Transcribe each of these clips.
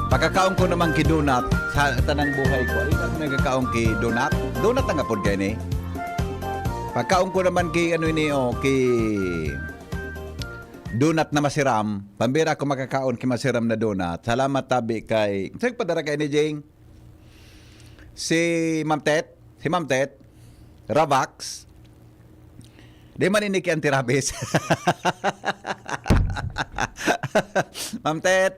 Pagkakaon ko naman ki donut sa tanang buhay ko. Ay, ako nagkakaon ki donut. Donut ang apod kayo ni. Pagkaon ko naman ki ano ini ki donut na masiram. Pambira ko makakaon ki masiram na donut. Salamat tabi kay saan padara kay ni Jing? Si Ma'am Tet, Ravax. Di man ini ki antirabis. Ma'am Tet.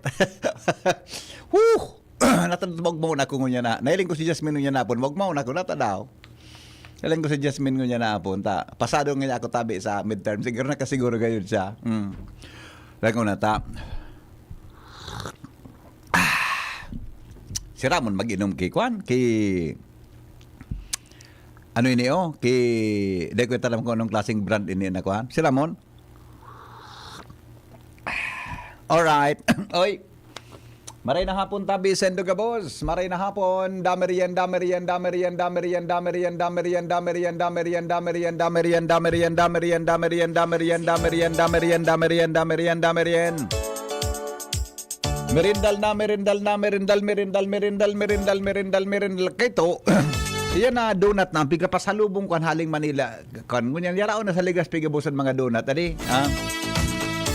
Natutubog mo na ko ngunya na. Nailing ko si Jasmine ngunya na pon. Wag mo na ko nata daw. Nailing ko si Jasmine ngunya na pon. Pasado nga ako tabi sa midterm. Siguro na kasiguro gayon siya. Lang ko na ta. Si Ramon mag-inom kay Kwan. Ano ini di ko talam ko anong klaseng brand ini na Kwan. Si Ramon. Alright. Oy. Maray na hapon tabi sendo ka boss. Maray na hapon. Damerian. Merindal. Kito. Iyan na donut na. Piga pasalubong kan haling Manila. Kan ngunyan yarao na sa ligas pigabusan mga donut. Adi.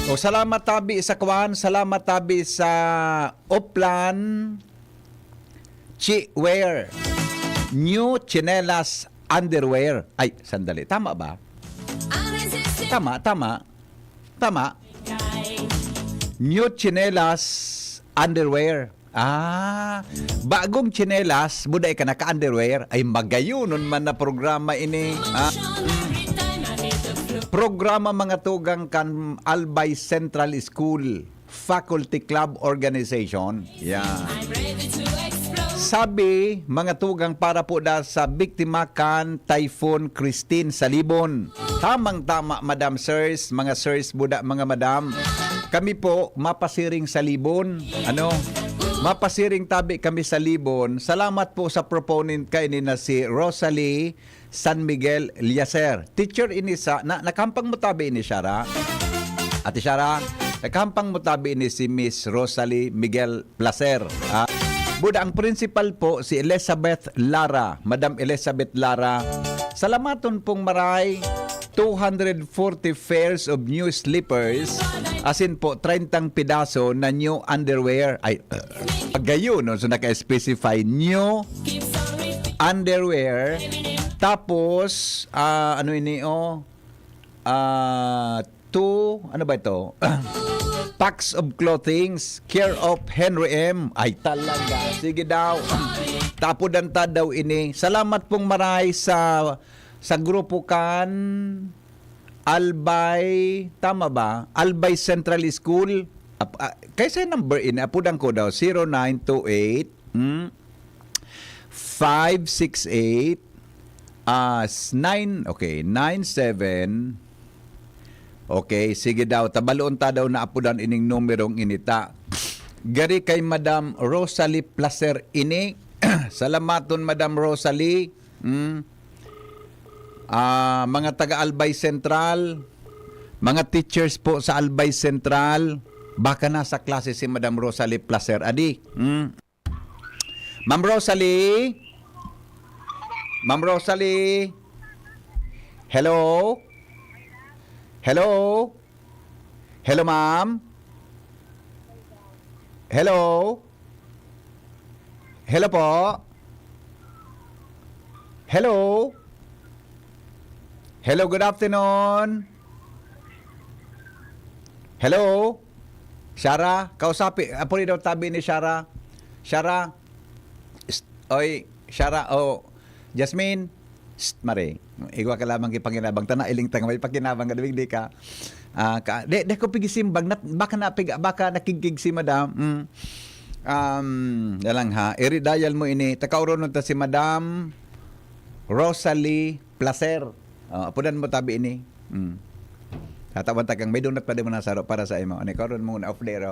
O salamat tabi sa Kwan, salamat tabi sa Oplan Chi-wear. New chinelas underwear. Ay, sandali. Tama ba? Tama. New chinelas underwear. Bagong chinelas, buday ka naka-underwear. Ay, magayunon man na programa ini. Programa mga tugang kan Albay Central School Faculty Club Organization. Yan. Sabi, mga tugang para po da sa biktima kan Typhoon Christine sa Libon. Tamang-tama, Madam Sirs, mga Sirs, buda, mga Madam. Kami po, mapasiring sa Libon. Mapasiring tabi kami sa Libon. Salamat po sa proponent kayo ni na si Rosalie San Miguel Liaser. Teacher ini sa nakampang mutabi ini Shara. Ate Shara, nakampang mutabi ini si Miss Rosalie Miguel Placer. Buda ang principal po si Elizabeth Lara, Madam Elizabeth Lara. Salamaton pong maray 240 pairs of new slippers. Asin po 30 pidaso na new underwear. Ay gayon no, so naka-specify new underwear. Tapos, ano ba ito? Packs of clothings, care of Henry M. Ay, talaga. Sige daw. Tapodanta daw ini. Salamat pong maray sa grupo kan Albay, tama ba? Albay Central School. Kaysa number ini, apudang ko daw, 0928 568 97. Okay, sige daw. Tabaloon ta daw na apudan ining numerong inita. Gari kay Madam Rosalie Placer ini. Salamaton Madam Rosalie. Mga taga Albay Central, mga teachers po sa Albay Central. Baka nasa klase si Madam Rosalie Placer. Adi. Ma'am Rosalie. Ma'am Rosalie. Hello? Hello? Hello, ma'am? Hello? Hello po? Hello? Hello, good afternoon. Hello? Shara, kausapi. Apo rin daw tabi ni Shara. Shara. Oy, Shara, Jasmine, mare, igwa ka lamang kipanginabang tana iling tanga may pakinabang kadawig di ka. De ko pigisimbag baka nakigig si Madam. Dalang ha, i-dial mo ini. Takauron ta si Madam Rosalie Placer. Apudan mo tabi ini. Tatawan tagang may donut pa din mo nasaro para sa imo. Ani karon mo na off there.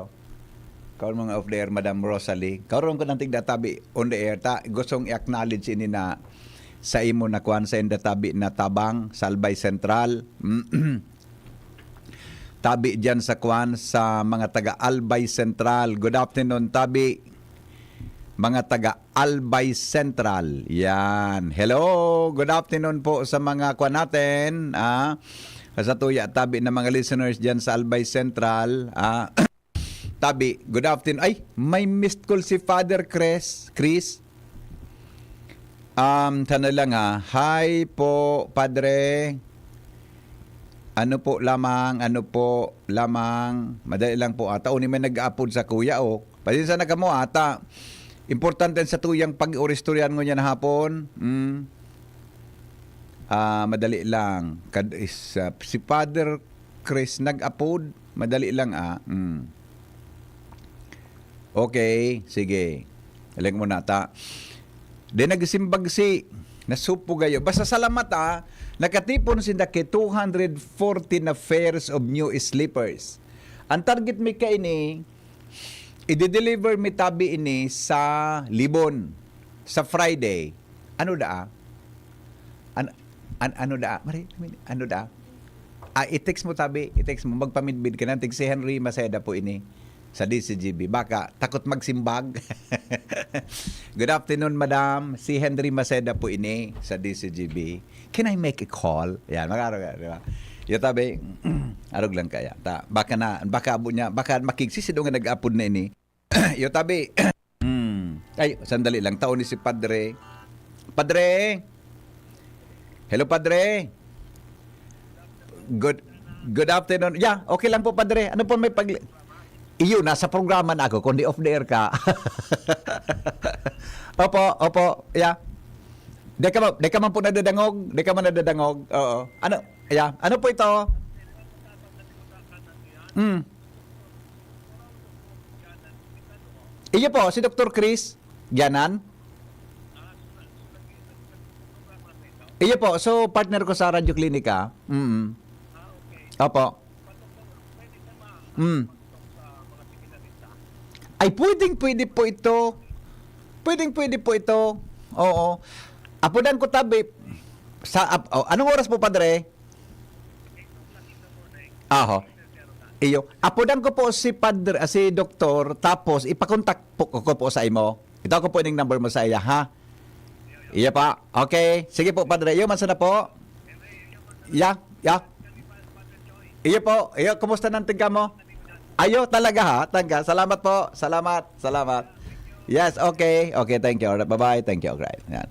Karon mga off there, Madam Rosalie. Karon ko nang tigda tabi on the air ta gustong i-acknowledge ini na sa imo na kuan sa indatabi na tabang sa Albay Central. Tabi dyan sa kuan sa mga taga Albay Central. Good afternoon, tabi. mga taga Albay Central. Yan. Hello, good afternoon po sa mga kwa natin. Sa tuya tabi na mga listeners dyan sa Albay Central. Tabi, good afternoon. Ay, may missed call si Father Chris. Sana lang Hi po, Padre. Ano po lamang. Madali lang po ata. Uni may nag-upload sa kuya Pasensya na ka mo ata. Importante sa tuyang pag-oristoryan ngo niya na hapon. Madali lang. Si Father Chris nag-upload. Madali lang Okay, sige. Aling mo nata. Di nagsimbag si nasupo gayo. Basta salamat nakatipon sinda kay 240 na pairs of new slippers. Ang target mi ka ini, i-deliver mi tabi ini sa Libon sa Friday. Ano da? Ano da? Mari, ano da? I-text mo tabi, i-text mo magpamidbid ka na si Henry Maceda po ini sa DCGB. Baka takot magsimbag. Good afternoon, madam. Si Henry Maceda po ini sa DCGB. Can I make a call? Yan, magkaro ka, di ba? Yung tabi, arog lang kaya. Baka abo niya, baka makigsisid nga nag-upload na ini. Yung tabi, ay, sandali lang. Taon ni si Padre. Padre! Hello, Padre! Good afternoon. Yeah, okay lang po, Padre. Ano po may Iyo, nasa programa na ako, kundi off the air ka. Opo, yeah. Di ka man po nadadangog. Oo. Ano? Yeah. Ano po ito? Iyo po, si Dr. Chris Gianan. Iyo po, so partner ko sa Radio Klinika. Opo. Ay, pwede po ito. Pwede po ito. Oo. Apudan ko tabi. Anong oras po, Padre? Iyo. Apudan ko po si Padre, si Doktor, tapos ipakontak ko po sa imo. Ito ako po yung number mo sa iya, ha? Iya pa. Okay. Sige po, Padre. Iyo, mansa na po? Yeah. Iyo po. Iyo, kumusta nang tingka mo? Ayo, talaga Talaga. Salamat po. Salamat. Yes, okay. Okay, thank you. Alright, bye-bye. Thank you. Alright. Yan.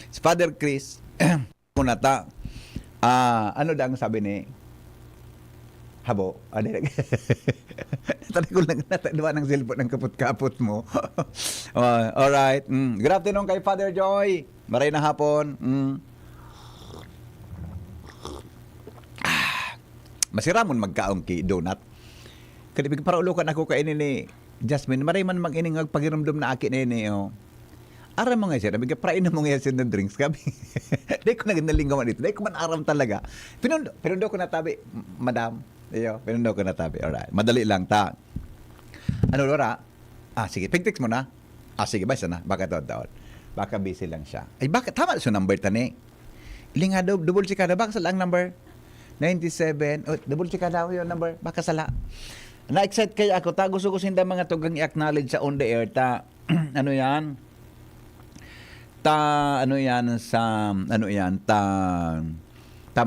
Si Father Chris, muna ano daw ang sabi ni Habo? Tanay ko lang natagawa ng cellphone ng kaput-kaput mo. Alright. Good afternoon kay Father Joy. Maray na hapon. Masiramon magkaong donut. Kaya para ulukan ako kainin ni Jasmine, maray man mag-ining pagiramdam na akin ini aram mo nga siya, nabigay prain na mo nga siya ng drinks kami. Di ko naginalinggaman dito. Di ko man aram talaga. Pinundo ko na tabi, madam. Pinundo ko na tabi. Alright. Madali lang Ano, Laura? Sige. Pig-text mo na. Sige. Basta na. Baka doon. Baka busy lang siya. Ay, bakit? Tama sa number tani. Iling nga daw, double check ka na. Baka sala ang number? 97. Double check ka daw yung number. Baka sala. Na-excite kaya ako. Gusto ko sinda mga tugang i-acknowledge sa on the air. Ano yan? Tama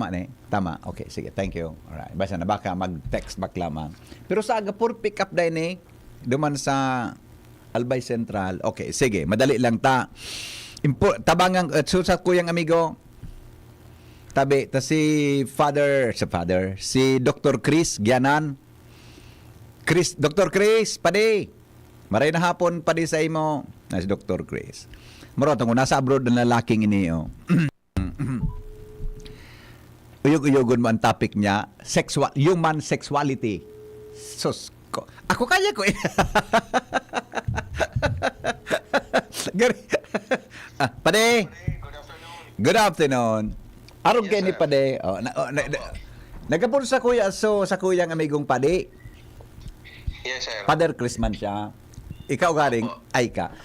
na Tama. Okay, sige. Thank you. Alright. Basta na. Baka mag-text back lamang. Pero sa agapur pick up din duman sa Albay Central. Okay, sige. Madali lang tabangang sa kuyang amigo. Tabi, si Dr. Chris Gianan. Dr. Chris, padi. Maray na hapon, padi sa imo. Si Dr. Chris. Marotong, nasa abroad na lalaking ini. Uyog-uyogon mo ang topic niya, human sexuality. Sus ko. Ako kaya ko Pade. Good afternoon. Arog kayo ni Pade. Nagkapun sa kuya, sa kuyang amigong Pade. Yes, sir. Father Chris man siya. Ikaw garing, ay ka.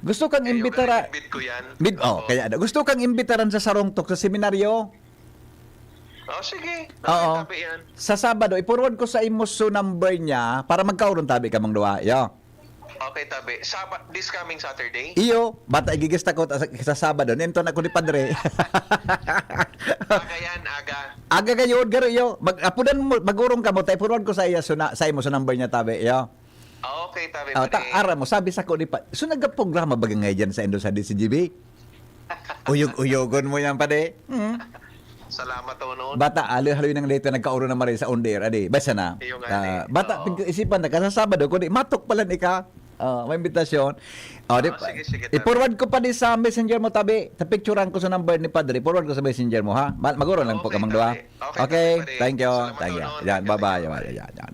Gusto kang imbitara. Bid ko yan. Kaya gusto kang imbitaran sa Sarongtok sa seminaryo. Sige. Oo. Yan. Sa Sabado, i-forward ko sa imo number niya para magkauron tabi ka mong duwa. Yo. Okay, tabi. This coming Saturday? Iyo, bata igigista ko sa Sabado. Nento na ko ni Padre. Aga yan, aga. Aga kayo, garo iyo. Apudan mo, magurong ka mo, tayo forward ko sa iya, sa imo sa number niya, tabi. Iyo. Okay, tabi. Ara mo, sabi sa ko ni Pa. So nagka-programa bagang ngay dyan sa Indo sa DCGB? Uyog-uyogon mo yan, Pade. Salamat to noon. Bata, haloy ng late nagkauro na marin sa on-air. Adi, basta na. Iyo nga, Bata, oo. isipan na ka sa Sabado, kundi matok pala ni ka. May imbitasyon. Sige, I-forward ko pa di sa messenger mo, tabi. Picturean ko sa number ni Padre. Forward ko sa messenger mo, ha? Maguro lang po Okay, kamang dua. tabi. Okay, Okay, tabi. thank you. Salamat Thank you. noon. Yan, bye-bye.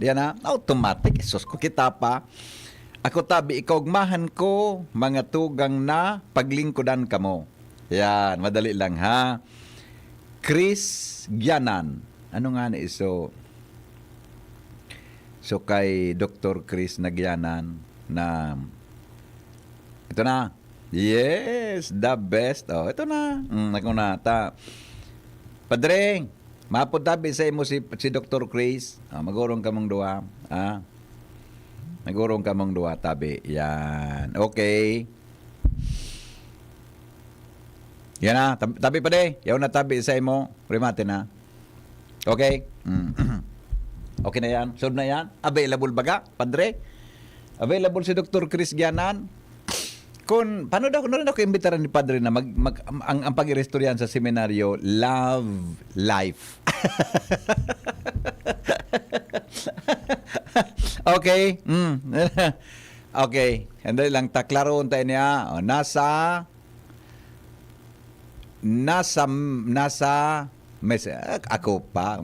Yan na. Automatic. Sus ko kita pa. Ako tabi, ikaugmahan ko, mga tugang na paglingkudan kamo. Yan, madali lang, ha? Chris Gianan. Ano nga na iso? So kay Dr. Chris Nagyanan na ito na. Yes, the best. Oh, ito na. Ako na ta. Padre, mapod tabi sa imo si Dr. Chris. Magurong ka mong duha. Magurong ka mong duha tabi. Yan. Okay. Yan na. Tabi pa de. Yaw na tabi sa imo. Remate na. Okay? Okay na yan. Solve na yan. Available baga, Padre? Available si Dr. Chris Gianan. Kung paano daw imbitaran ni Padre na ang pag-irestoryan sa seminaryo Love Life. Okay. Okay. Andali lang taklaron tayo niya. Nasa ako pa.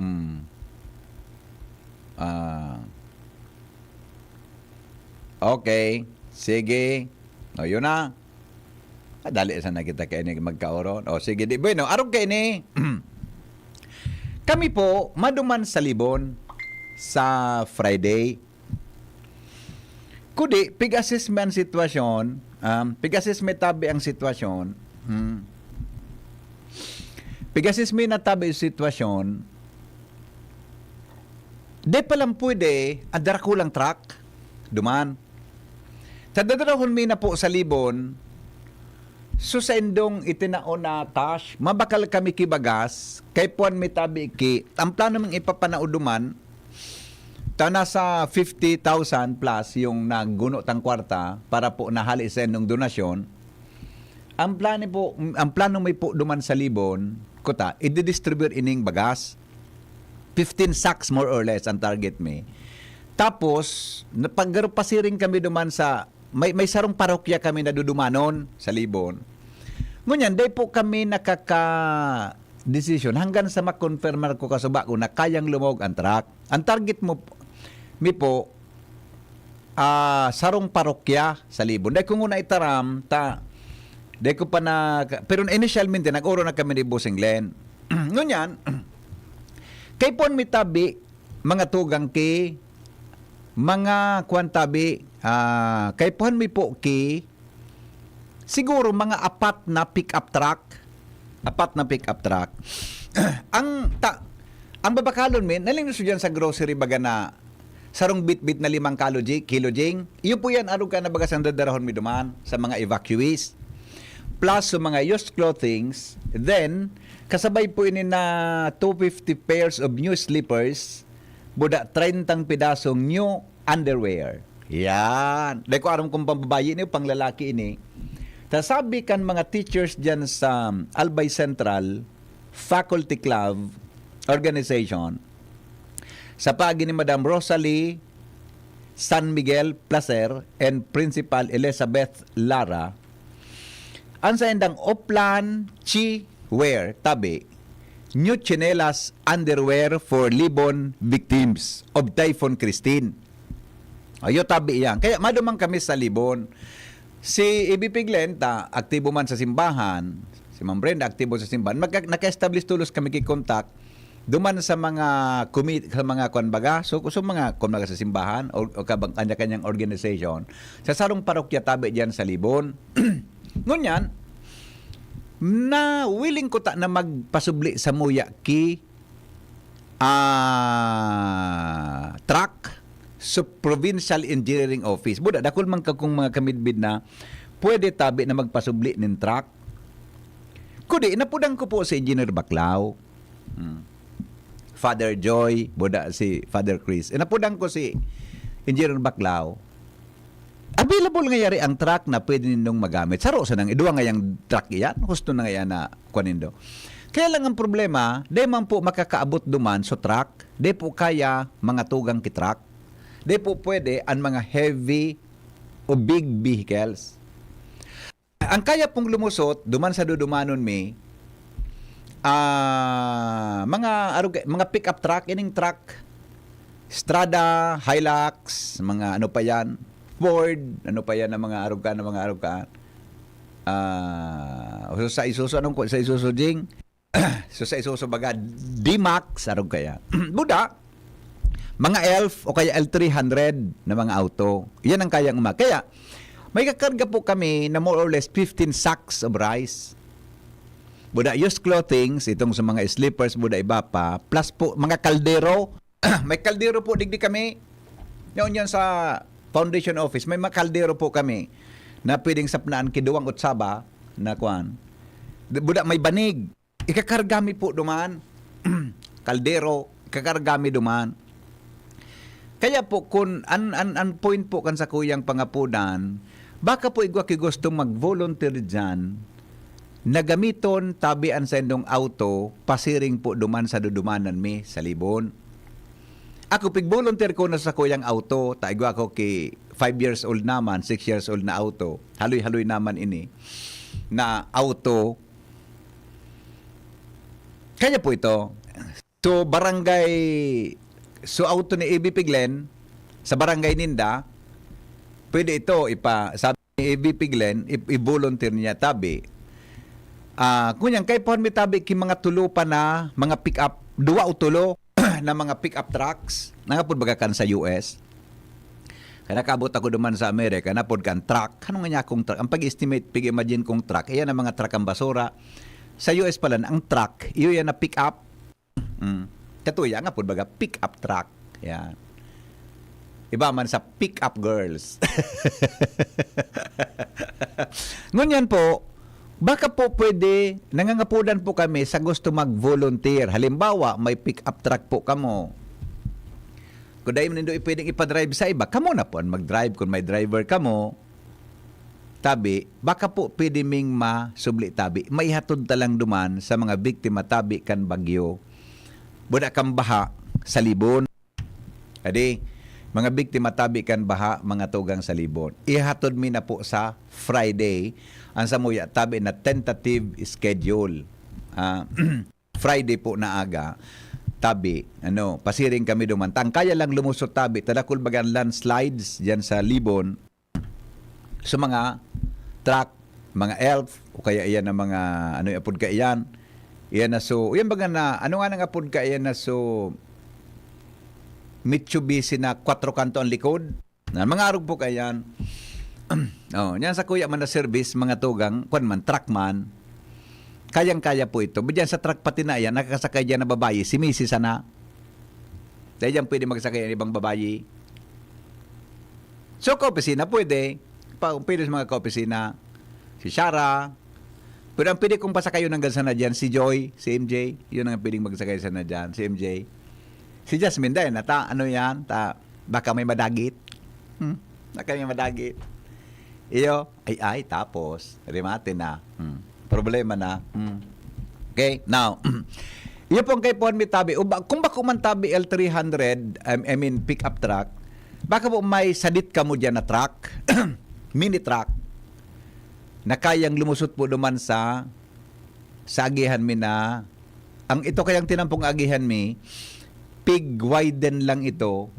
Okay. Sige. O, yun na. Dali sa nakita kayo ni magkaoron. O, sige. Di, bueno, arong kayo ni. Kami po, maduman sa Libon sa Friday. Kudi, pig-assessment sitwasyon. Pig-assessment tabi ang sitwasyon. Pig-assessment na tabi ang sitwasyon. Di palang pwede, andara kulang truck. Duman. Sa dadarahon mi na po sa Libon, so sa indong itinaon na tash, mabakal kami kibagas, kay puan mi tabi ki, ang plano mong ipapanauduman, ta nasa 50,000 plus yung nagguno tang kwarta para po nahali sa indong donasyon. Ang plano may po duman sa Libon, kuta, i-distribute ining bagas. 15 sacks more or less ang target me. Tapos, paggarupasiring kami duman sa may sarong parokya kami na dudumanon sa Libon. Ngunyan, day po kami nakaka-decision hanggang sa makonfirmar ko kasuba ko na kayang lumog ang truck. Ang target mo, mi po, sarong parokya sa Libon. Day ko muna itaram, day ko pa pero initialmente, nag-uro na kami ni Bossing Glenn. Ngunyan, kay pon mi tabi, mga tugang ki, mga kwantabi, kay pohon mi po ki, siguro mga apat na pick-up truck. ang babakalon min, naling nuso dyan sa grocery baga na sarong bit-bit na 5 kilo jing. Iyo po yan, arog ka na baga sa dadarahon mi duman sa mga evacuees. Plus sa mga used clothings. Then, kasabay po ini na 250 pairs of new slippers, buda 30 pidasong new underwear. Yan. Dahil ko aram kung pambabayi ini, panglalaki ini. Sabi kan mga teachers dyan sa Albay Central Faculty Club Organization, sa pagi ni Madam Rosalie San Miguel Placer and Principal Elizabeth Lara, ang sa indang Oplan Chi Wear, tabi, new chinelas underwear for Libon victims of Typhoon Christine. Ayo tabi yan. Kaya madumang kami sa Libon. Si Ibipig Lenta, aktibo man sa simbahan. Si Ma'am Brenda, aktibo sa simbahan. Naka-establish tulos kami kikontak. Duman sa mga konbaga. So mga konbaga sa simbahan o kanya-kanyang organization. Sa sarong parokya tabi diyan sa Libon. Ngunyan, na willing ko ta na magpasubli sa muya ki truck Provincial Engineering Office. Buda, dakol man ka kung mga kamidbid na pwede tabi na magpasubli ng truck. Kundi, napudang ko po si Engineer Baclao. Father Joy, buda si Father Chris. Napudang ko si Engineer Baclao. Available ngayari ang truck na pwede nindong magamit. Saro sa nang iduwa ngayang truck iyan. Gusto na ngayon na kuanindo. Kaya lang ang problema, di man po makakaabot duman sa truck, di po kaya mga tugang kitruck, di po pwede ang mga heavy o big vehicles. Ang kaya pong lumusot, duman sa dudumanon mi, mga pick-up truck, ining truck, Strada, Hilux, mga ano pa yan, Ford, ano pa yan, mga arugan. Sa Isuzu, sa Isuzu Jing? Sa Isuzu baga, D-Max, arug kaya. Buda, mga Elf o kaya L300 na mga auto. Yan ang kayang Kaya, may kakarga po kami na more or less 15 sacks of rice. Buda, used clothings, itong sa mga slippers, buda iba pa. Plus po, mga kaldero. May kaldero po, digdi kami. Yan sa Foundation Office. May mga kaldero po kami na pwedeng sapnaan kiduwang utsaba na kuan. Buda, may banig. Ikakargami po duman. Kaldero, ikakargami duman. Kaya po, kung an point po kan sa kuyang pangapunan, baka po igwa gusto mag-volunteer dyan na gamiton tabian sa indong auto, pasiring po duman sa dudumanan mi sa Libon. Ako pig-volunteer ko na sa kuyang auto, taigwa ko ki 5 years old naman, 6 years old na auto, haloy-haloy naman ini, na auto. Kaya po ito, so barangay, so auto ni A.B. Piglen, sa barangay Ninda, pwede ito, sabi ni A.B. Piglen, i-volunteer niya tabi. Kunyang, kay pohon mi tabi ki mga tulo pa na, mga pick-up, 2 o 3 na mga pick-up trucks, nangapod bagakan sa US. Kaya nakabot ako duman sa Amerika, napod kan truck. Ano nga niya akong truck? Ang pag-estimate, pig-imagine kong truck, iyan ang mga truck ang basura. Sa US pala, ang truck, iyon yan na pick-up. Katuya nga po, baga, pick-up truck. Yan. Iba man sa pick-up girls. Ngunyan po, baka po pwede, nangangapudan po kami sa gusto mag-volunteer. Halimbawa, may pick-up truck po kamo. Kung dahil nindo pwedeng ipadrive sa iba, kamo na po ang mag-drive. Kung may driver kamo, tabi, baka po pwede ming masubli tabi. Maihatod talang duman sa mga biktima tabi kan bagyo. Buda kang baha sa Libon. Adi, mga biktima tabi kan baha, mga tugang sa Libon. Ihatod mi na po sa Friday, ang samuya tabi na tentative schedule. Friday po na aga, tabi, pasiring kami duman. Kaya lang lumusot tabi, tadakul bagan landslides dyan sa Libon. So mga truck, mga elf, o kaya iyan na mga, apod ka iyan. Iyan na so, iyan baga na, ano nga nang apod ka iyan na so, Mitsubishi na 4 kanto ang likod. Mga arog po kayan. Yan sa kuya man na service, mga tugang, kwan man, truck man, kayang-kaya po ito. Bidyan sa truck pati na yan, nakakasakay dyan na babayi, si Mrs. Ana. Dahil dyan pwede magsakay ng ibang babayi. So, kaopisina pwede. Pwede sa mga kaopisina. Si Shara. Pero ang pwede kong pasakayo ng gansa na dyan, si Joy, si MJ. Yun ang pwedeng magsakay sa na dyan, si MJ. Si Jasmine dahil baka may madagit. Baka may madagit. Iyo, tapos, remate na. Problema na. Okay, now, iyo pong kay Pon mi tabi, kung bako man tabi L300, pick-up truck, baka po may sadit ka mo dyan na truck, mini truck, na kayang lumusot po duman sa agihan mi na, ang ito kayang tinampong agihan mi, pig widen lang ito,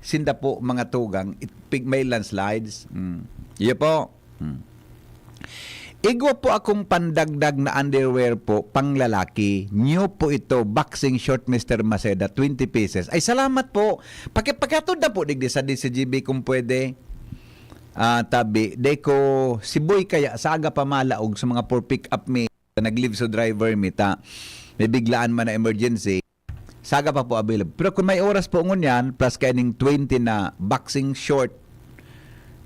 sinda po mga tugang, pig may landslides. Iyo po. Igwa po akong pandagdag na underwear po, panglalaki. New po ito, boxing short Mr. Maceda, 20 pieces. Ay, salamat po. Pagkatod na po, digdi sa DCGB kung pwede. Tabi, deko, si Boy kaya, saga pamalaog sa mga for pick up me, nag-leave so driver me, may biglaan man na emergency. Saga pa po available. Pero kung may oras po ngun yan, plus kaining 20 na boxing short,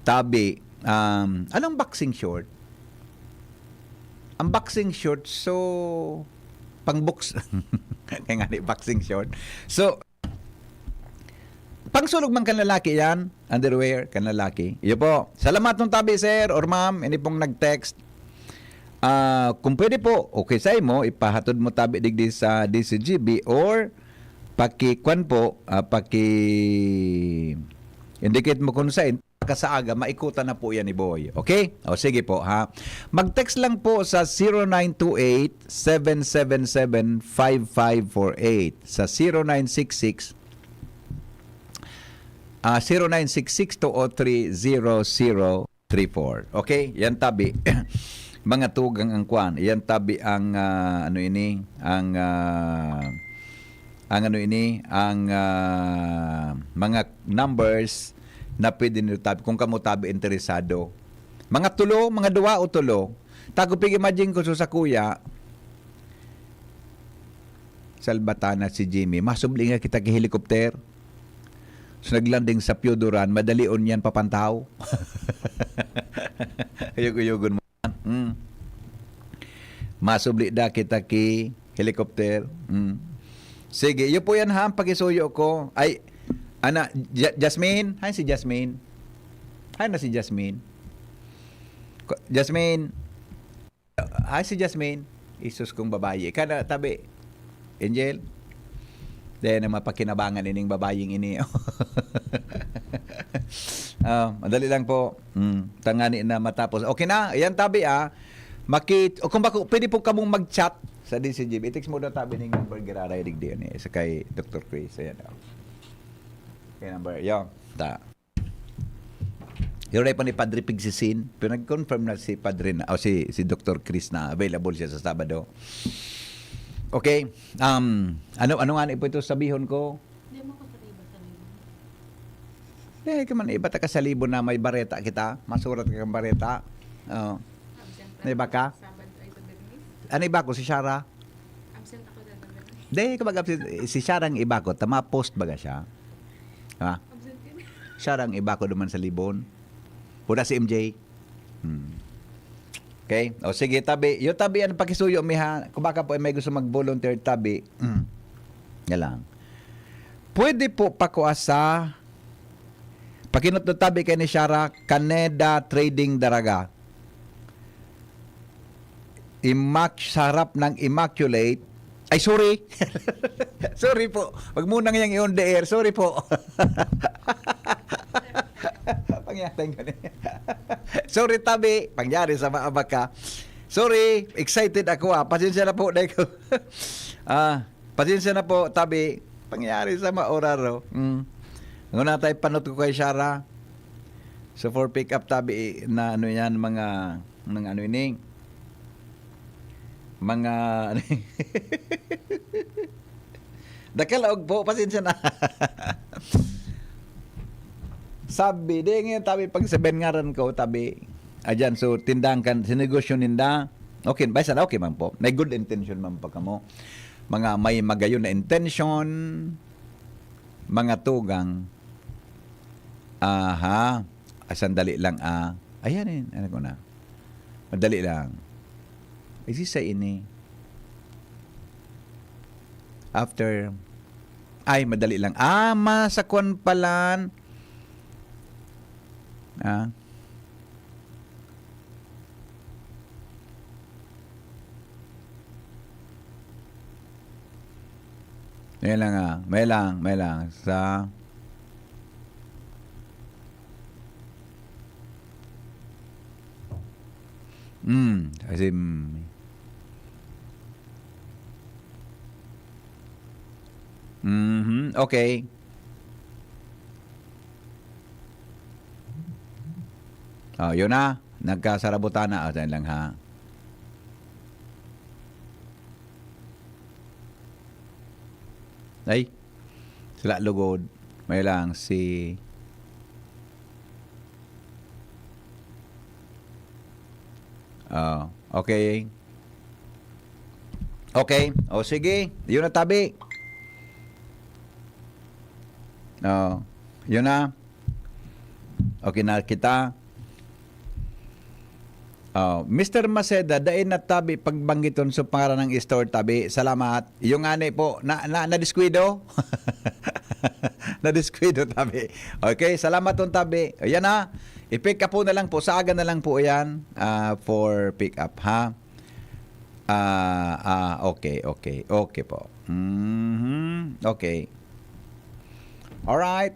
tabi, anong boxing short? Ang boxing short, so, pang-box. Kaya nga ni boxing short. So, pangsulog man kan lalaki yan, underwear kan lalaki. Iyo po. Salamat ng tabi, sir or ma'am, hindi pong nag-text. Kung pwede po, okay sa mo, ipahatod mo tabi digdi sa DCGB or paki-kwan po, indicate mo kung saan kasaaga, maikutan na po yan ni Boy. Okay? O sige po ha. Mag-text lang po sa 0928-777-5548 sa 0966 0966-203-0034. Okay? Yan tabi. Mga tugang ang kwan. Yan tabi ang mga numbers na pwede nyo tabi kung kamo tabi interesado. Mga tulo, mga duwa o tulo. Tago imagine ko sa kuya Salbatana si Jimmy. Masubli nga kita ki helicopter. So naglanding sa Pioduran, madalion yan papantaw. Ayog-ayogon mo. Masubli da kita ki helicopter. Sige, yun po yan ha, pagisuyo ko. Ay, Jasmine? Hi si Jasmine. Hi na si Jasmine. Jasmine. Hi si Jasmine. Isus kong babae. Kada tabi. Angel. Dahil na mapakinabangan ining babaying ini. Madali lang po. Tangani na matapos. Okay na. Ayan tabi o kung bako, pwede po kamong mag-chat sa DCGB. I-text mo daw tabi ng number giraray digdi ni sa kay Dr. Chris. Ayan daw. Okay, number. Yo. Yung pa ni Padre Pigsisin. Pero nag-confirm na si Padre na, si Dr. Chris na available siya sa Sabado. Okay. Ano nga po ito sabihon ko? Hindi mo ko sa iba sa libon. Ka man iba ta ka sa libon na may bareta kita. Masurat ka kang bareta. Iba ka? Sabado ay tabernis. Ano iba ko? Si Shara? Absent ako sa tabernis. Hindi, kapag absent. Si Shara ang iba ko. Tama post baga siya. Ha? Absent ka na. Shara ang iba ko duman sa libon. Puna si MJ. Okay? O sige, tabi. Yung tabi, ano pakisuyo mi ha? Kung baka po may gusto mag-volunteer tabi. Yan lang. Pwede po pakuasa pakinot na tabi kay ni Shara, Canada Trading Daraga. Sa harap ng Immaculate. Ay, sorry. Sorry po. Wag muna ngayang i-on the air. Sorry po. Pangyari ganun. Sorry, tabi. Pangyari sa maabaka. Sorry. Excited ako Pasensya na po. Pasensya na po, tabi. Pangyari sa maoraro. Nguna tayo panot ko kay Shara. So for pick up tabi na ano yan, mga ano ini. Mga dakalaog po, pasensya na. Sabi, di ngayon tabi pag sabihin ngaran ko, tabi, ayan, so tindang kan, sinegosyo ninda, okay, basta okay man po, may good intention man pa kamo. Mga may magayon na intention, mga tugang, sandali lang, ayan ano ko na, madali lang. Isa ini. After, madali lang. Masakwan palan. May lang may lang. Sa kasi okay. Yun na. Nagkasarabutan na. Saan lang ha. Ay. Sila lugod. May lang si okay. Okay. O sige. Yun na tabi. Oh, yun na. Okay na kita. Oh, Mr. Maceda, dahil na tabi pagbanggiton sa pangalan ng store tabi. Salamat. Yung ani po, na diskuido. Na diskuido tabi. Okay, salamat ton tabi. Ayan na. I-pick up po na lang po. Saaga na lang po yan for pick up, ha? Okay. Okay po. Okay. Alright.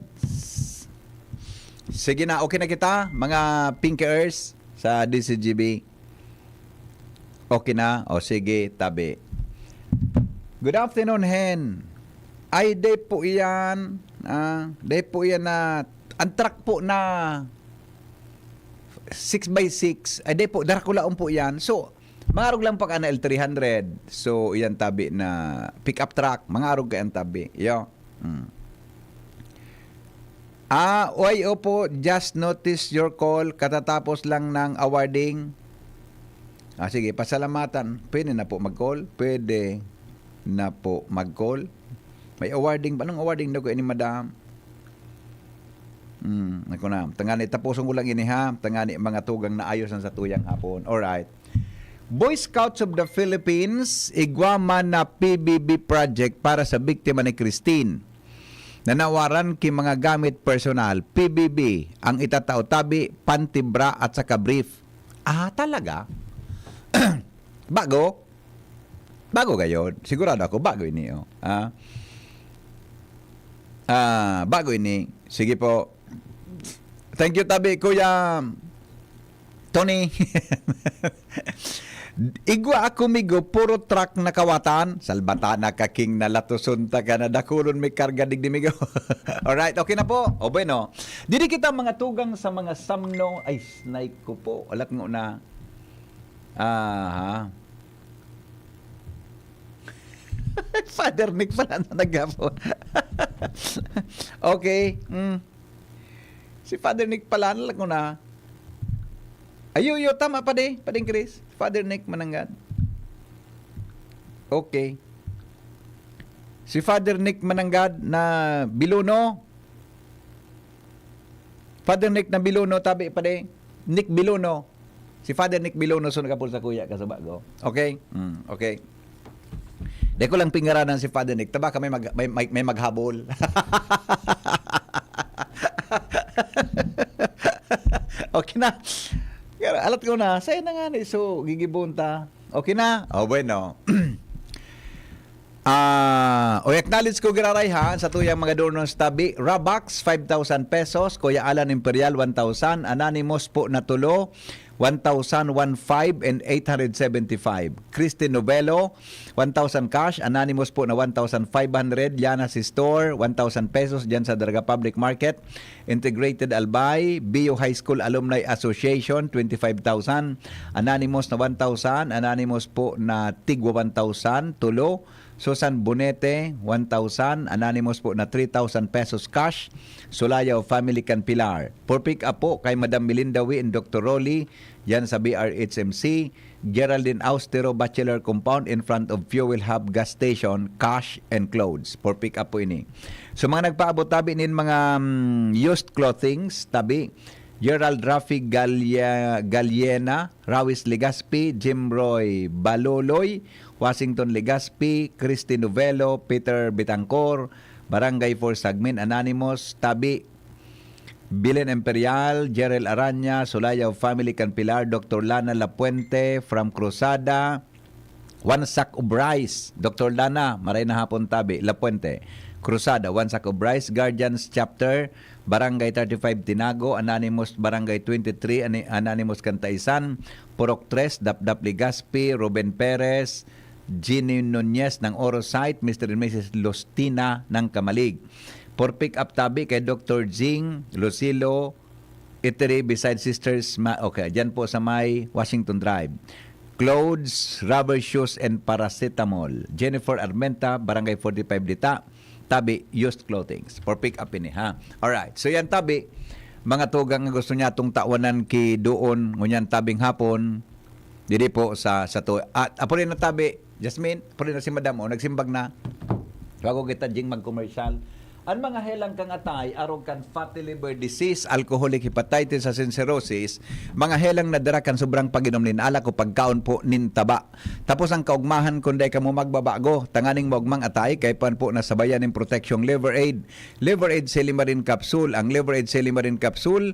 Sige na, okay na kita, mga pinkers sa DCGB. Okay na? O sige, tabi. Good afternoon, Hen. Ay, day po yan. Day po yan na, ang truck po na 6x6. Ay, day po, Dracula po yan. So, mga arog lang pag ana L300. So, yan tabi na pick-up truck. Mga arog ka yan tabi. Yo. Opo, just notice your call. Katatapos lang ng awarding. Sige, pasalamatan. Pwede na po mag-call. Pwede na po mag-call. May awarding ba? Anong awarding na ko ni madam? Ako na. Tangani, tapuson ko lang ini ha. Tangani, mga tugang na ayos sa tuyang hapon. Alright. Boy Scouts of the Philippines, igwama na PBB project para sa biktima ni Christine. Nanawaran ki mga gamit personal, PBB, ang itatao-tabi, pantibra at saka brief. Talaga? Bago? Bago gayon? Sigurado ako, bago ini. Bago ini. Sige po. Thank you, tabi, Kuya Tony. Igwa ako migo, puro truck na kawatan. Salbata na kaking na latusunta ka na dakulon may karga digdi migo. Alright, okay na po. O bueno. Dili kita mga tugang sa mga samno. Ay, snake ko po. Alat ngo na. Father Nick pala na nagapon. Okay. Si Father Nick pala, alat ngo na. Ayo, tama pa de. Pading Chris. Father Nick Mananggad. Okay. Si Father Nick Mananggad na Biluno. Father Nick na Biluno, tabi pa de. Nick Biluno. Si Father Nick Biluno, so nakapul sa kuya ka sa bago. Okay? Okay. Di ko lang pingaranan si Father Nick. Taba ka may maghabol. Okay na. Alat ko na, sa'yo na nga so gigibunta. Okay na? Bueno. Acknowledge ko girarayhan sa tuyang mga donors tabi. Rabax, 5,000 pesos. Kuya Alan Imperial, 1,000. Anonymous po na tulo, 1,015 and 875. Christine Novelo, 1,000 cash. Anonymous po na 1,500. Yana Store, 1,000 pesos dyan sa Daraga Public Market. Integrated Albay, BU High School Alumni Association, 25,000. Anonymous na 1,000. Anonymous po na Tigwa 1,000. Tulo. Susan Bonete, 1,000. Anonymous po na 3,000 pesos cash. Sulayaw Family Can Pilar. For pick up po kay Madam Melindawi and Dr. Rolly, yan sa BRHMC. Geraldine Austero Bachelor Compound in front of Fuel Hub Gas Station, cash and clothes. For pick up po ini. So mga nagpaabot tabi nin mga used clothings, tabi. Gerald Rafi Galiena, Rawis Legaspi, Jim Roy Baloloy, Washington Legaspi, Christy Novelo, Peter Bitancor, Barangay 4 Sagmin, Anonymous, Tabi, Bilen Imperial, Jerel Aranya, Sulayaw Family Can Pilar, Dr. Lana Lapuente from Cruzada, One Sack of Rice, Dr. Lana, maray na hapon Tabi, Lapuente, Cruzada, One Sack of Rice, Guardians Chapter, Barangay 35 Tinago, Anonymous Barangay 23, Anonymous Cantaisan, Purok 3, Dapdap Ligaspi, Ruben Perez, Ginny Nunez ng Orosite, Mr. and Mrs. Lostina ng Kamalig. For pick up tabi kay Dr. Jing Lucilo, Iteri beside Sisters, okay, dyan po sa may Washington Drive. Clothes, rubber shoes, and paracetamol. Jennifer Armenta, Barangay 45 Dita, tabi, used clothing. For pick up ini, ha? Alright. So yan tabi, mga tugang gusto niya itong tawanan ki doon, ngunyan tabing hapon, dili po sa to. At apo rin na tabi, Jasmine, apo rin na si Madam, nagsimbag na. Bago kita jing mag-commercial. Ang mga helang kang atay, aron kan fatty liver disease, alcoholic hepatitis, sa cirrhosis, mga helang nadara kan sobrang pag-inom nin alak o pagkaon po nin taba. Tapos ang kaugmahan kundi ka mo magbabago, tanganing maugmang atay, kay pan po nasabayan ng protection liver aid. Liver aid Silimarin Capsule. Ang liver aid Silimarin Capsule,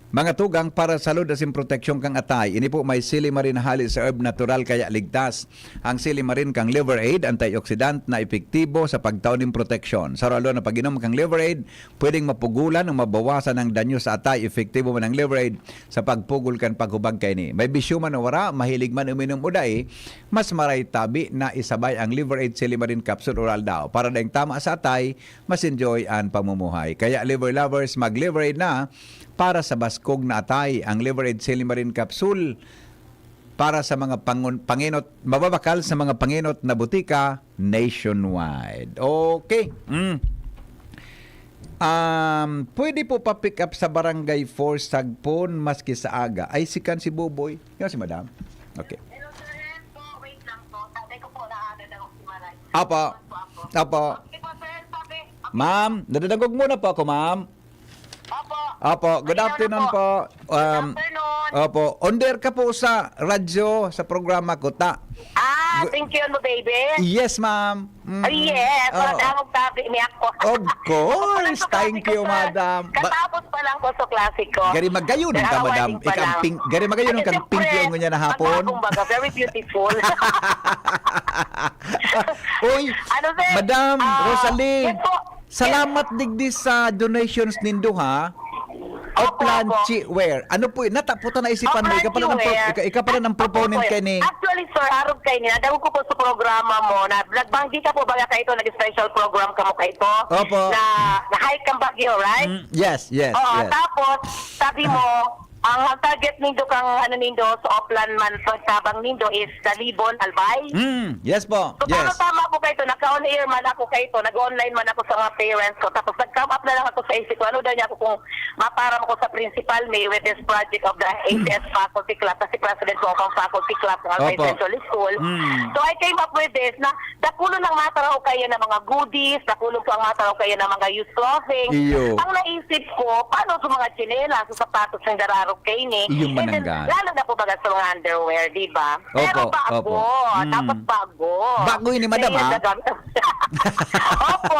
mga tugang para sa salud asin proteksyon kang atay. Ini po may silimarin hali sa herb natural kaya ligtas. Ang silimarin kang liver aid, antioxidant na epektibo sa pagtaon ng proteksyon. Sa ralo na pag-inom kang liver aid, pwedeng mapugulan o mabawasan ang danyo sa atay. Epektibo man ang liver aid sa pagpugol kan paghubag kay ni. May bisyo man o wara, mahilig man uminom uday, mas maray tabi na isabay ang liver aid silimarin capsule oral daw. Para daing tama sa atay, mas enjoy ang pamumuhay. Kaya liver lovers, mag liver aid na para sa baskog na atay, ang liver aid silimarin capsule para sa mga panginot, mababakal sa mga panginot na butika nationwide. Okay. Pwede po pa-pick up sa Barangay 4 Sagpon maski sa aga. Ay sikan si Buboy. Yan si Madam. Okay. Hello, sir. Po, wait lang po. Sabi ko po na ako si Maray. Apo. Apo. Okay po, sir. Sabi. Okay. Ma'am, nadadagog muna po ako, ma'am. Opo. Opo, good afternoon po. Good afternoon. Opo, under ka po sa radyo sa programa ko ta. Thank you, no, baby. Yes, ma'am. Yes. Oo. Ang sabi niya ako. Of course. Thank you, madam. Katapos pa lang ko sa klasiko. Gari magayon ka, madam. Gari magayon kang pink yung niya na hapon. Kumbaga, very beautiful. Uy, Ano, sir? Madam Rosalie. yes po. Salamat digdi sa donations nindo ha. Opo, Oplanchi where? Ano po, nataputan na isipan mo, ikaw pala ng proponent Opo, kay ni. Actually, sir, harap kayo niya. Dahil ko po sa programa mo na nagbanggi ka po baga ka ito, nag-special program ka mo ka ito. Opo. Na hike kang Baguio, right? Yes. Oo, yes. tapos sabi mo, ang target nindo kang nindo sa Oplan man pagtabang nindo is Dalibon, Albay. Yes po. So, Yes. tama po kayo ito. Naka-on-air man ako kayo ito. Nag-online man ako sa mga parents ko. Tapos nag-come up na lang ako sa isip ko. Ano daw niya ako kung maparam ako sa principal may with this project of the HS Faculty Club. Kasi president ko ang Faculty Club ng Albay Opo. Central School. So I came up with this na dakulo ng mataraw kayo ng mga goodies. Dakulo ko ang mataraw kayo ng mga youth clothing. Iyo. Ang naisip ko, paano sa mga tsinelas, sa sapatos ng dararog kayo ni? Iyo And then, mananggal. lalo na po baga sa mga underwear, di ba? Pero Opo, bago. opo. Dapat bago. Bago yun ni madam, ha? Opo.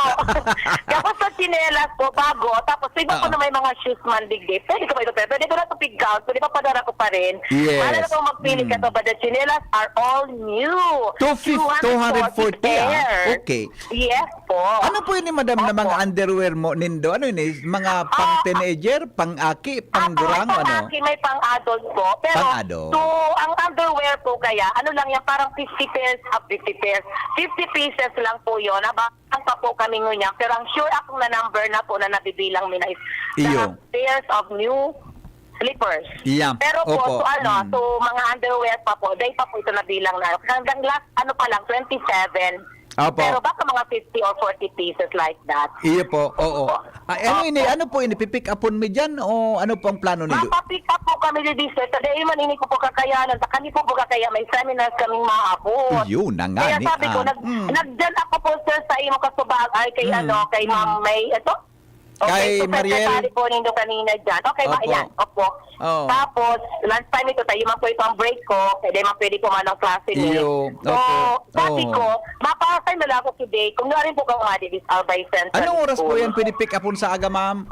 Tapos sa chinelas po, bago. Tapos iba po Oo. na may mga shoes man digdi. Pwede ko ba ito? Pwede ko na ito pick out. Pwede pa padara ko pa rin. Yes. Wala na kung magpili ka to. But the chinelas are all new. 240 pairs. Okay. Yes po. Ano po yun ni madam na Opo. mga underwear mo nindo? Ano yun eh? Mga pang teenager, pang aki, pang gurang, May ano? pang-aki, may pang-adult po. Pero, Pang-adult. so, ang underwear po kaya, ano lang yan, parang 50 pairs, 50 pairs. 50 pieces lang po yun. Ang pa po kami ngunyan. Pero ang sure akong na number na po na nabibilang mo na is Iyo. pairs of new slippers. Yeah. Pero po, Opo. so mga underwear pa po, day pa po ito nabilang na. Hanggang last, ano pa lang, 27. Opo. Pero baka mga 50 or 40 pieces like that. Iyo po, oo. Ay, ano po ini pipick upon me dyan o ano po ang plano nindo? Mapapick up po kami ni District. Today man ini ko po kakayanan. Sa kani po kaya may seminars kaming maabot. Yun na nga Kaya ni sabi ko, nagdyan ako po sir sa imo kasubag ay kay kay Ma'am May. Ito? Kay so, Mariel. secretary po nindo kanina dyan. Okay ba? Opo. Ayan. Opo. Oo. Tapos, lunch time ito tayo man po ito ang break ko. Kaya man pwede ko man ang klase niyo. Iyo. So, Opo. sabi Oo. ko, mapasay na lang ako today. Kung narin po ka mga Divis Albay Central. Anong oras po School. yan pwede pick upon sa aga, ma'am?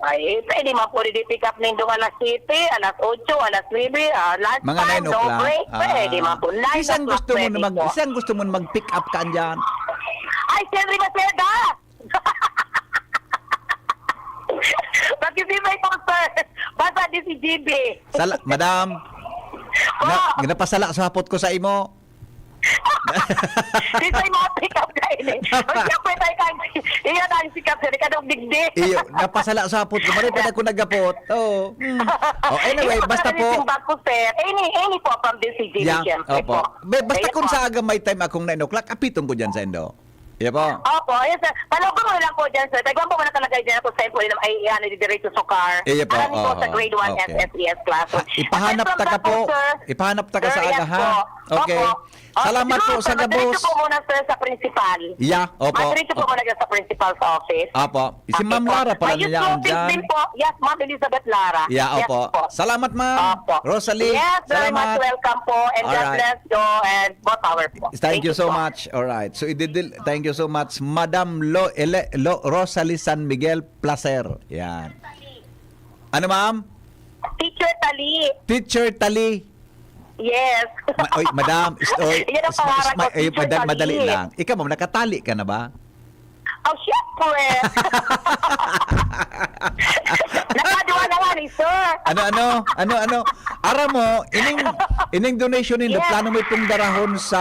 Ay, pwede man po rin pick up nindo alas 7, alas 8, alas 9, lunch Mga time, 9 no o'clock. break. Pwede man po. 9 Isang o'clock gusto mo pwede na po. isang gusto mo na mag-pick up ka andyan. Ay, Henry Maceda! Bakit di may po, sir? Basta di si GB. Madam, napasala sa hapot ko sa imo. Di tayo mga pick up ka ini. Ang siyempre tayo kang, iya na ang sikap, sir. Ikadong digdi. Iyo, napasala sa hapot ko. Mari pa ko nagapot. Oh. Oh, anyway, basta po. Ko, sir. Any po from the CGB, Yeah, siyempre opo. po. Basta Kaya kung po. sa aga may time akong 9 o'clock, apitong ko dyan sa endo. Yeah po. Opo, yes sir. Palog ko lang po dyan sir. Tagwan po muna talaga dyan ako sa info ay diretso sa car. Iya po, Alam ko sa oo, grade 1 okay. SSES class. Ipahanap ta ka po. Ipahanap ta ka sa aga ha. Okay. Salamat po sa gabos. Diretso po muna sir sa principal. Yeah, opo. Diretso po muna dyan sa principal's office. Apo. Si Ma'am Okay po. Lara pala May niya youth dyan. din po. Yes, Ma'am Elizabeth Lara. Yeah, Yes opo. po. Salamat ma'am. Opo. Rosalie. Yes, very much Salamat. welcome po. And God Alright. bless you and more power po. Thank you so po. much. All right. So thank you so much Madam Rosalie San Miguel Placer. Yan. Ano ma'am? Teacher Tali. Teacher Tali. Yes. Oy, madam, Yan ang pangarap ko, Teacher Tali. madali lang. Ikaw ma'am, nakatali ka na ba? Oh, syempre. Nakadiwa naman eh, sir. Ano? Ara mo, ining donation nindo, Yes. plano mo pong darahon sa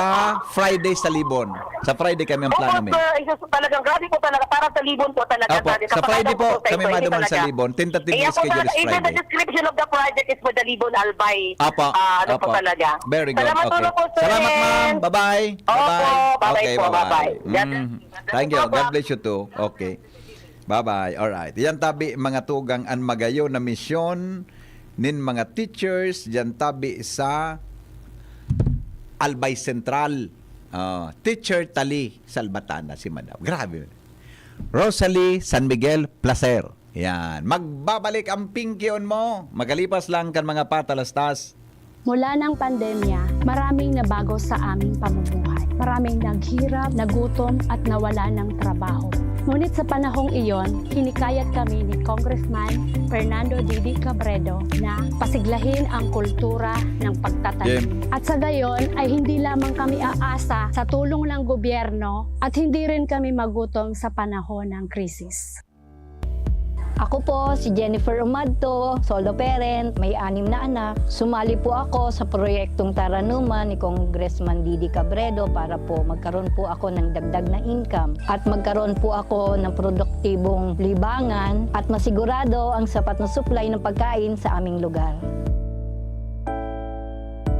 Friday sa Libon. Sa Friday kami ang plano Opo, mo. sir. Isa talagang grabe po talaga. Para sa Libon po talaga. Opo, Grabe. sa Friday po, Kapag kami ito, hindi maduman sa talaga. Libon. Tentative Iya po schedule talaga. is Even the Friday. description of the project is for the Libon Albay. Apo, Ano po apo. talaga. Very good. Salamat Okay. po, sir. Salamat ma'am. Bye-bye. Opo, bye-bye Okay, po, bye-bye. Thank you. God bless you too. Okay. Bye-bye. All right. Yan tabi mga tugang an magayo na misyon nin mga teachers diyan tabi sa Albay Central. Teacher Tali Salbatana si Madam. Grabe. Rosalie San Miguel Placer. Yan. Magbabalik ang pinkyon mo. Magalipas lang kan mga patalastas. Mula ng pandemya, maraming nabago sa aming pamumuhay. Maraming naghirap, nagutom at nawala ng trabaho. Ngunit sa panahong iyon, hinikayat kami ni Congressman Fernando Didi Cabredo na pasiglahin ang kultura ng pagtatanim. At sa gayon ay hindi lamang kami aasa sa tulong ng gobyerno at hindi rin kami magutom sa panahon ng krisis. Ako po si Jennifer Umadto, solo parent, may 6 na anak. Sumali po ako sa proyektong Taranuman ni Congressman Didi Cabredo para po magkaroon po ako ng dagdag na income at magkaroon po ako ng produktibong libangan at masigurado ang sapat na supply ng pagkain sa aming lugar.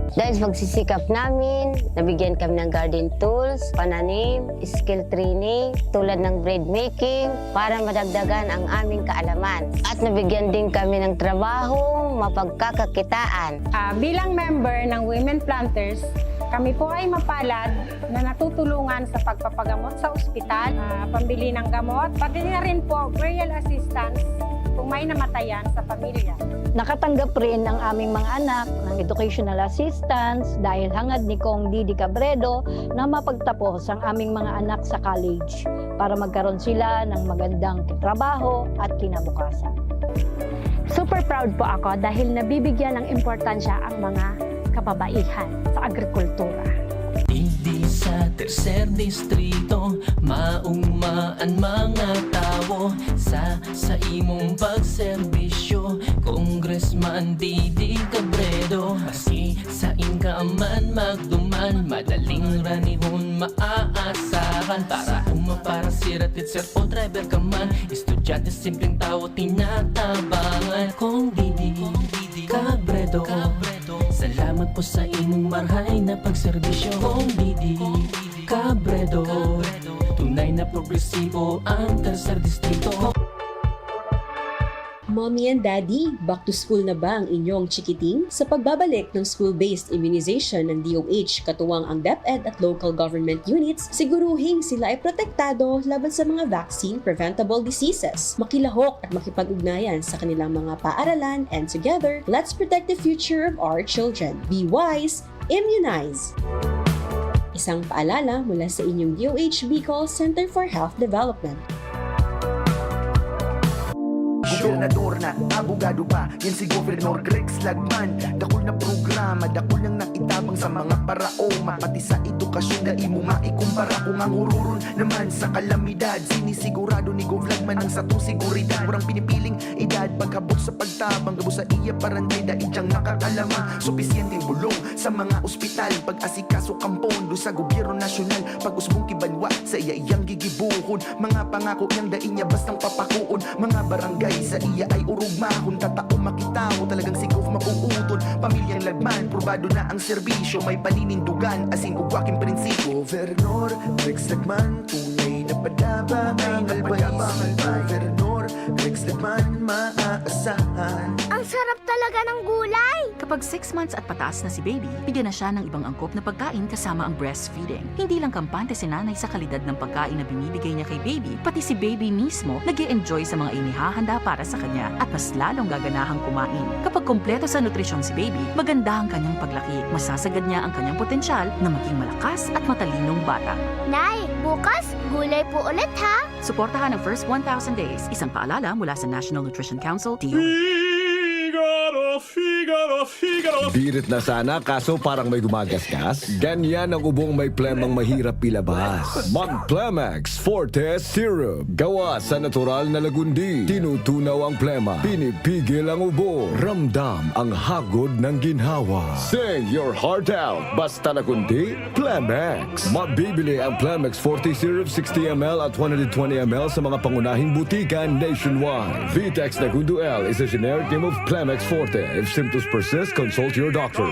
Dahil sa pagsisikap namin, nabigyan kami ng garden tools, pananim, skill training, tulad ng bread making, para madagdagan ang aming kaalaman. At nabigyan din kami ng trabaho, mapagkakakitaan. Bilang member ng Women Planters, kami po ay mapalad na natutulungan sa pagpapagamot sa ospital, pambili ng gamot, pati na rin po burial assistance kung may namatayan sa pamilya. Nakatanggap rin ang aming mga anak ng educational assistance dahil hangad ni Kong Didi Cabredo na mapagtapos ang aming mga anak sa college para magkaroon sila ng magandang trabaho at kinabukasan. Super proud po ako dahil nabibigyan ng importansya ang mga kababaihan sa agrikultura. Hindi sa tercer distrito maungmaan mga tao sa imong pagserbisyo, Congressman Didi Cabredo. Maski sa inkaman magduman, madaling ranihon maaasahan. Para para siratit sir o driver ka man, estudyante simpleng tao tinatabangan. Kung Didi Cabredo, salamat po sa imong marhay na pagserbisyo. Kung Didi Cabredo, tunay na progresibo ang tercer distrito. Mommy and Daddy, back to school na ba ang inyong chikiting? Sa pagbabalik ng school-based immunization ng DOH katuwang ang DepEd at local government units, siguruhing sila ay protektado laban sa mga vaccine-preventable diseases. Makilahok at makipag-ugnayan sa kanilang mga paaralan, and together, let's protect the future of our children. Be wise, immunize! Isang paalala mula sa inyong DOH Bicol Center for Health Development. Gobernador na, abogado pa, yan si Governor Grex Lagman. Dakol na programa, dakol lang nakitabang sa mga paraoma. Pati sa edukasyon, dai mo maikumpara. Kung ang ururon naman sa kalamidad, sinisigurado ni Gov Lagman ang satong seguridad. Murang pinipiling edad, paghabot sa pagtabang, gabo sa iya parantay, dai diyang nakakalamang. Supisyenteng bulong sa mga ospital, pag-asikaso kampondo sa gobyerno nasyonal. Pag-usbong kibanwa sa iya iyang gigibuhon, mga pangako niyang dai niya bastang papakuon. Mga barangay sa iya ay urugmahon, tatao makitaw, talagang si Gov mapuuton. Pamilyang Lagman, probado na ang serbisyo, may paninindugan, asin ugwaking prinsipyo. Governor Rex Lagman, tunay Mayabang ang pagyabang ang gobernador Rex Lagman maaasahan. Ang sarap talaga ng gulay! Kapag 6 months at pataas na si baby, bigyan na siya ng ibang angkop na pagkain kasama ang breastfeeding. Hindi lang kampante si nanay sa kalidad ng pagkain na binibigay niya kay baby, pati si baby mismo nag-e-enjoy sa mga inihahanda para sa kanya at mas lalong gaganahang kumain. Kapag kompleto sa nutrisyon si baby, maganda ang kanyang paglaki. Masasagad niya ang kanyang potensyal na maging malakas at matalinong bata. Nay, bukas, gulay po ulit ha! Suportahan ang first 1,000 days. Isang paalala mula sa National Nutrition Council, DOH. Birit na sana kaso parang may gumagasgas. Ganyan ang ubong may plemang mahirap ilabas. Mag-Plemex Forte Syrup. Gawa sa natural na lagundi. Tinutunaw ang plema. Pinipigil ang ubo. Ramdam ang hagod ng ginhawa. Sing your heart out. Basta lagundi, Plemex. Mabibili ang Plemex Forte Syrup 60ml at 120ml sa mga pangunahing butika nationwide. Vitex Nagundo L is a generic name of Plemex Forte. If symptoms persist, consult your doctor.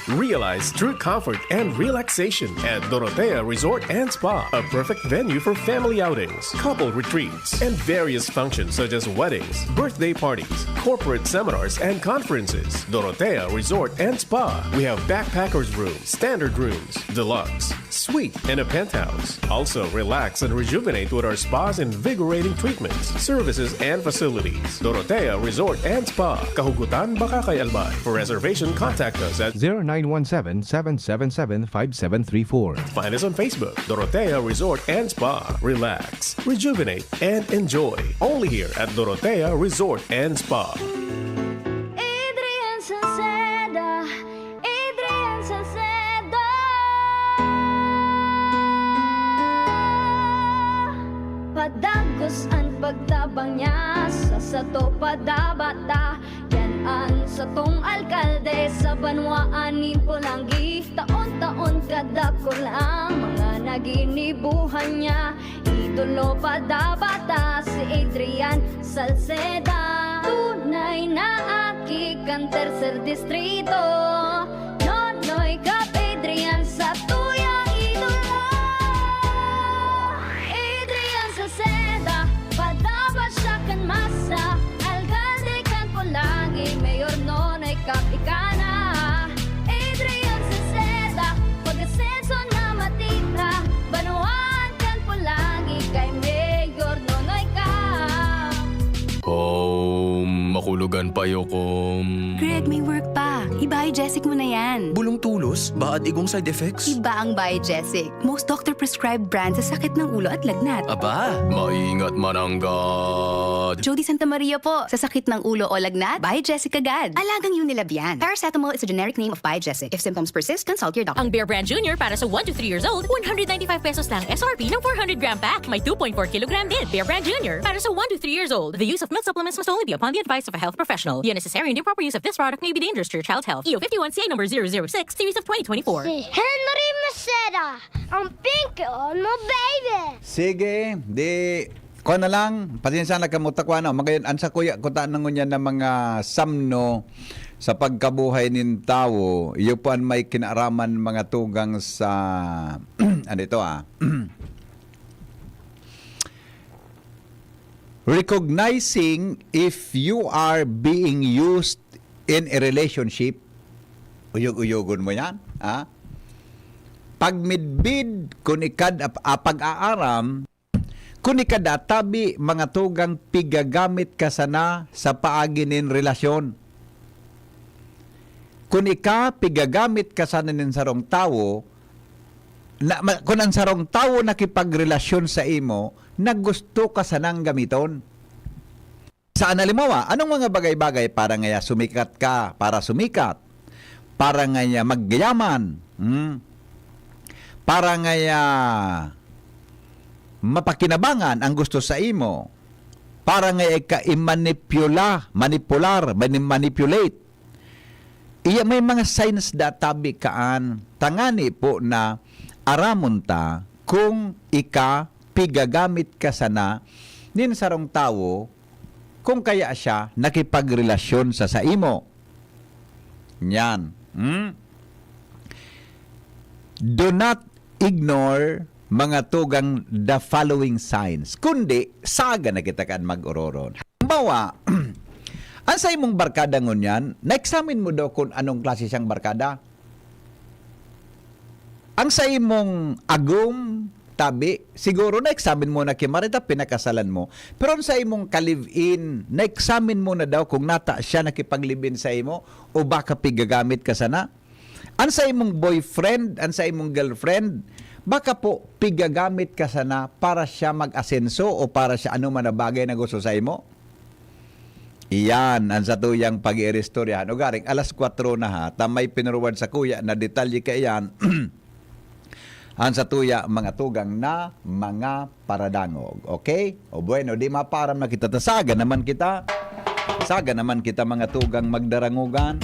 Realize true comfort and relaxation at Dorotea Resort and Spa, a perfect venue for family outings, couple retreats, and various functions such as weddings, birthday parties, corporate seminars, and conferences. Dorotea Resort and Spa. We have backpackers rooms, standard rooms, deluxe, suite, and a penthouse. Also, relax and rejuvenate with our spa's invigorating treatments, services, and facilities. Dorotea Resort and Spa, Kahugutan, Bakakay, Albay. For reservation, contact us at 0917-777-5734. Find us on Facebook, Dorotea Resort and Spa. Relax, rejuvenate, and enjoy. Only here at Dorotea Resort and Spa. Adrian Salceda, Adrian Salceda. Padagos ang pagtabang niya sa sato padabata. Yan sa tong alkalde sa banwaanin po lang taon-taon kada ko lang mga naginibuhan niya. Idolo padabata si Adrian Salceda. Tunay na aki kan tercer distrito. Nonoy kap Adrian sa tuya idolo. Adrian Salceda, padaba siya kan masa. Alcalde kan po lagi, mayor nonoy kap ikana. Adrian Salceda, pag-asenso na matita. Banuan kan po lagi, kay mayor nonoy kap. Makulugan pa yokom. Greg, may work pa. I-Biogesic mo na yan. Bulong tulos? Baad igong side effects? Iba ang Biogesic. Most doctor-prescribed brand sa sakit ng ulo at lagnat. Aba, maingat mananggad. Jody Santa Maria po. Sa sakit ng ulo o lagnat, Biogesic agad. Alagang Unilab yan. Paracetamol is a generic name of Biogesic. If symptoms persist, consult your doctor. Ang Bear Brand Junior para sa 1 to 3 years old, 195 pesos lang SRP ng 400-gram pack. May 2.4 kilogram din. Bear Brand Junior para sa 1 to 3 years old. The use of milk supplements must only be upon the advice of a health professional. The unnecessary and improper use of this product may be dangerous to your child's health. EO 51 CA number 006, series of 2024. Si Henry Maceda, ang pink on mo, baby! Sige, di ko na lang, pasensya na kamutakwa na. Magayon, ansa kuya, kutaan na ngunya ng mga samno sa pagkabuhay nin tao, iyo po ang may kinaaraman mga tugang sa, ano ito recognizing if you are being used in a relationship, uyog-uyogon mo yan, pagmidbid kung ikad pag-aaram, kung ikad atabi mga tugang pigagamit ka sana sa paaginin relasyon. Kung ika pigagamit ka sana nin sarong tao, kung ang sarong tao nakipagrelasyon sa imo, naggusto ka sanang gamiton. Saan alimawa? Anong mga bagay-bagay para ngaya sumikat ka, para sumikat? Para ngaya magyaman? Para ngaya mapakinabangan ang gusto sa imo? Para ngaya ka i-manipulate? Iya may mga signs da tabi kaan. Tangani po na aramon ta kung ika pigagamit ka sana nin sarong tao kung kaya siya nakipagrelasyon sa imo. Yan. Do not ignore mga tugang the following signs. Kundi, saga na kita kan mag-ororon. Halimbawa, ang sa imong barkada ngunyan, na-examine mo daw kung anong klase siyang barkada. Ang sa imong agum, tabi, siguro na-examine mo na kimarita, pinakasalan mo. Pero ang sa imong ka-live-in, na-examine mo na daw kung nata siya nakipag-live-in sa imo o baka pigagamit ka sana. Ang sa imong boyfriend, ang sa imong girlfriend, baka po pigagamit ka sana para siya mag-asenso o para siya ano man na bagay na gusto sa imo. Iyan ang sa tuyang pag-irestoryahan. O garing, alas 4 na ha, tamay pinurwad sa kuya na detalye ka iyan. Ang sa tuya, mga tugang na mga paradangog. Okay? O bueno, di maparam na kita. Saga naman kita. Saga naman kita mga tugang magdarangugan.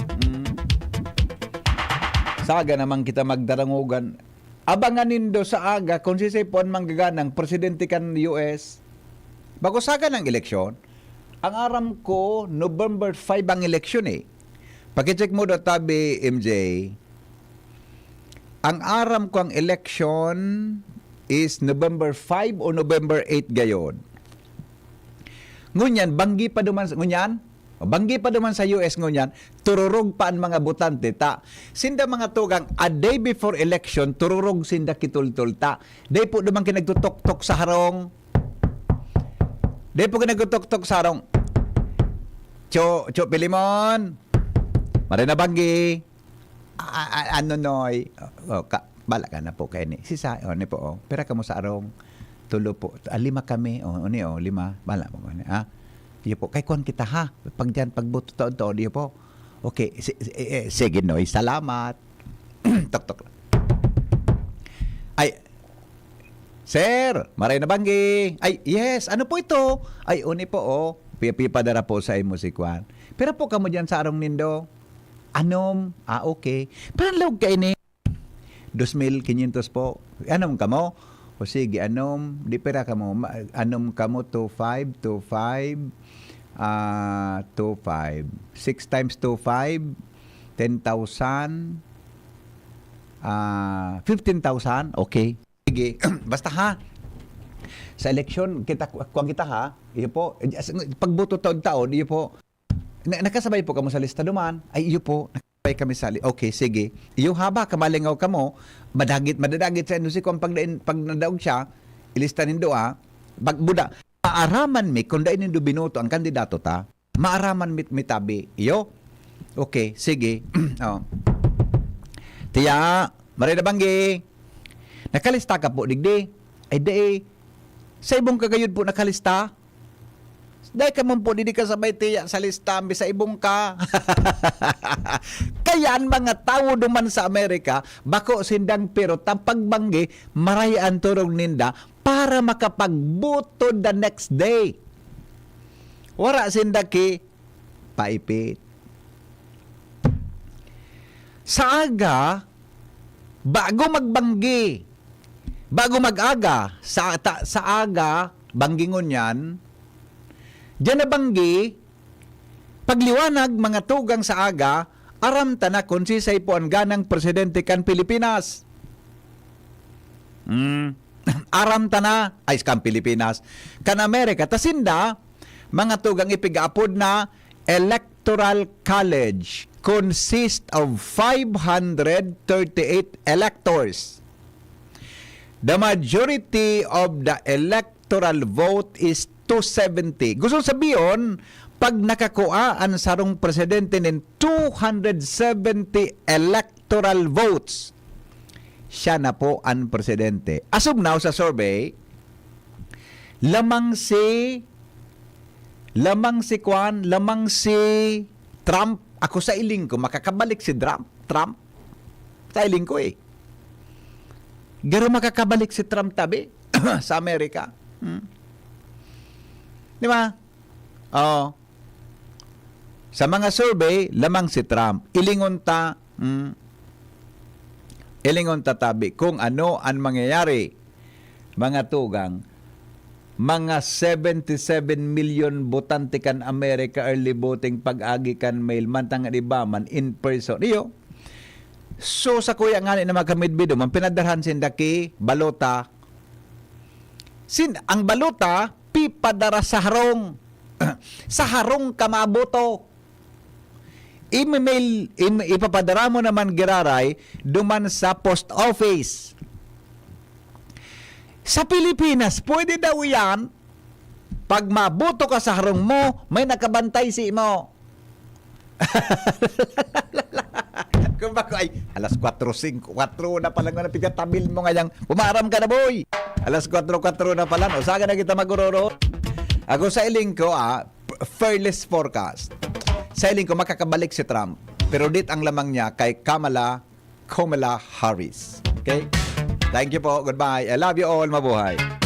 Saga naman kita magdarangugan. Abanganin do sa aga kung si Sipon manggaganang presidente kan US. Bago saga ng eleksyon, ang aram ko, November 5 ang eleksyon eh. Pakicheck mo do tabi, MJ. Ang aram ko ang election is November 5 o November 8 gayon. Ngunyan, banggi pa duman, banggi pa duman sa US ngunyan, tururog pa ang mga botante ta. Sinda mga tugang, a day before election, tururog sinda kitultul ta. Day po duman kinagtutok-tok sa harong. Day po kinagtutok-tok sa harong. Cho Pilimon. Marina banggi. Ano noy? Bala ka na po kayo ni. Sisa, ni po, pera ka mo sa arong. Tulo po. 5 kami. Ni 5. Bala mo. Diyo po. Kay kuhan kita ha. Pag dyan, pagbuto to, diyo po. Okay. Sige noy. Salamat. Tok. Ay, sir, maray na banggi. Ay, yes. Ano po ito? Ay, uni po, pipadara po sa imo si Kwan. Pero po kamo dyan sa arong nindo. Anom? Okay. Parang lawag kayo ni 2,500 po. Anom ka mo? O sige, anom. Di pera ka mo. Anom ka mo 2,500. 6 times 2,500. 10,000. 15,000. Okay. Sige. Basta ha. Sa eleksyon, kuwang kita ha. Iyo po. Pagbuto taon-taon, iyo po. Nakasabay po kamo sa lista duman. Ay, iyo po. Nakasabay kami sa okay, sige. Iyo haba, kamalingaw kamo. Madadagit sa si kung pag nadaog siya, ilista nindo Bagbuda. Maaraman mi, kung dain nindo binoto ang kandidato ta, maaraman mi tabi. Iyo? Okay, sige. Tiya, maray na banggi. Nakalista ka po, digdi. Ay, di. Sa ibong kagayod po nakalista. Dahil ka mo po, hindi ka sabay tiya sa lista, sa ibong ka. Kaya ang mga tao duman sa Amerika, bako sindang pero tampagbanggi, marayaan turong ninda para makapagbuto the next day. Wara sindaki, paipit. Sa aga, bago magbanggi, bago mag-aga, sa aga, banggingon yan, diyan na banggi, pagliwanag mga tugang sa aga, aram ta na kung sisay po ang ganang presidente kan Pilipinas. Aram ta na, ay kan Pilipinas, kan Amerika. Tasinda, mga tugang ipigaapod na Electoral College consist of 538 electors. The majority of the electoral vote is 270. Gusto sabihin, pag nakakuhaan sarong presidente ng 270 electoral votes, siya na po ang presidente. As of now, sa survey, lamang si Trump. Ako sa iling ko, makakabalik si Trump. Sa iling ko Garo makakabalik si Trump tabi sa Amerika. Di ba? Sa mga survey, lamang si Trump. Ilingon ta tabi kung ano ang mangyayari. Mga tugang, mga 77 million botante kan Amerika early voting pag-agi kan mail mantang iba man in person. Iyo, So sa kuya nga ni na magkamidbido, man pinadarhan sindaki balota. Ang balota pipadara sa harong. Sa harong kamaboto. Ipapadara mo naman giraray duman sa post office. Sa Pilipinas, pwede daw yan. Pag mabuto ka sa harong mo, may nakabantay si mo. Kung bako ay, alas 4 na pala nga napigatabil mo ngayang, pumaram ka na boy. Alas 4 na pala, o saga na kita maguroro. Ako sa iling ko, fearless forecast. Sa iling ko, makakabalik si Trump. Pero dit ang lamang niya kay Kamala Harris. Okay? Thank you po. Goodbye. I love you all. Mabuhay.